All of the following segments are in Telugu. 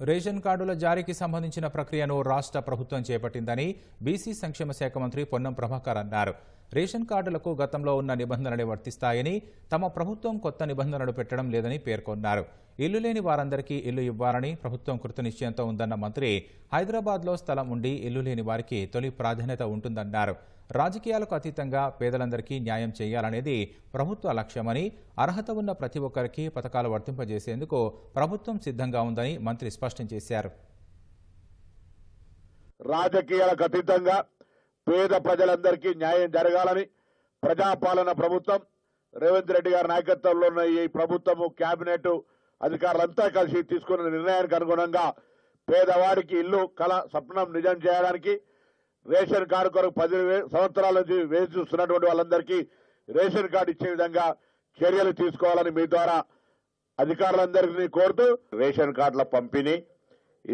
రేషన్ కార్డుల జారీకి సంబంధించిన ప్రక్రియను రాష్ట్ర ప్రభుత్వం చేపట్టిందని బీసీ సంక్షేమ శాఖ మంత్రి పొన్నం ప్రభాకర్ అన్నారు. రేషన్ కార్డులకు గతంలో ఉన్న నిబంధనలే వర్తిస్తాయని, తమ ప్రభుత్వం కొత్త నిబంధనలు పెట్టడం లేదని పేర్కొన్నారు. ఇల్లు లేని వారందరికీ ఇల్లు ఇవ్వాలని ప్రభుత్వం కృతనిశ్చయంతో ఉందన్న మంత్రి, హైదరాబాద్లో స్థలం ఉండి ఇల్లు లేని వారికి తొలి ప్రాధాన్యత ఉంటుందన్నారు. రాజకీయాలకు అతీతంగా పేదలందరికీ న్యాయం చేయాలనేది ప్రభుత్వ లక్ష్యమని, అర్హత ఉన్న ప్రతి ఒక్కరికి పథకాలు వర్తింపజేసేందుకు ప్రభుత్వం సిద్ధంగా ఉందని మంత్రి స్పష్టం చేశారు. రాజకీయాలకు అతీతంగా పేద ప్రజలందరికీ న్యాయం జరగాలని ప్రజాపాలన ప్రభుత్వం రేవంత్ రెడ్డి గారి నాయకత్వంలో ఉన్న ఈ ప్రభుత్వము, కేబినెట్ అధికారులంతా కలిసి తీసుకున్న నిర్ణయానికి అనుగుణంగా పేదవాడికి ఇల్లు కళ స్వప్నం నిజం చేయడానికి, రేషన్ కార్డు కొరకు 10 సంవత్సరాల నుంచి వేచి చూస్తున్నటువంటి వాళ్ళందరికీ రేషన్ కార్డు ఇచ్చే విధంగా చర్యలు తీసుకోవాలని మీ ద్వారా అధికారులందరినీ కోరుతూ, రేషన్ కార్డుల పంపిణీ,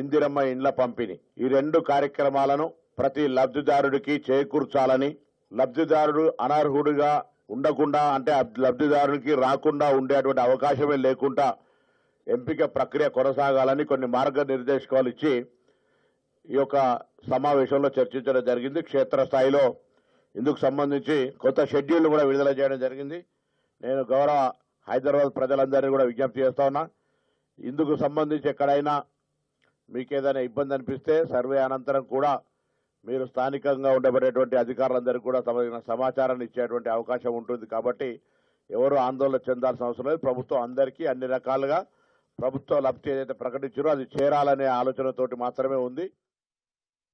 ఇందిరమ్మ ఇండ్ల పంపిణీ, ఈ 2 కార్యక్రమాలను ప్రతి లబ్ధిదారుడికి చేకూర్చాలని, లబ్ధిదారుడు అనర్హుడిగా ఉండకుండా, అంటే లబ్ధిదారుడికి రాకుండా ఉండేటువంటి అవకాశమే లేకుండా ఎంపిక ప్రక్రియ కొనసాగాలని కొన్ని మార్గనిర్దేశకాలు ఇచ్చి ఈ యొక్క సమావేశంలో చర్చించడం జరిగింది. క్షేత్రస్థాయిలో ఇందుకు సంబంధించి కొత్త షెడ్యూల్ కూడా విడుదల చేయడం జరిగింది. నేను గౌరవ హైదరాబాద్ ప్రజలందరినీ కూడా విజ్ఞప్తి చేస్తా ఉన్నా, ఇందుకు సంబంధించి ఎక్కడైనా మీకు ఏదైనా ఇబ్బంది అనిపిస్తే సర్వే అనంతరం కూడా మీరు స్థానికంగా ఉండబడేటువంటి అధికారులందరికీ కూడా తమ సమాచారాన్ని ఇచ్చేటువంటి అవకాశం ఉంటుంది. కాబట్టి ఎవరు ఆందోళన చెందాల్సిన అవసరం లేదు. ప్రభుత్వం అందరికీ అన్ని రకాలుగా ప్రభుత్వ లబ్ధి ఏదైతే ప్రకటించారో అది చేరాలనే ఆలోచనతోటి మాత్రమే ఉంది.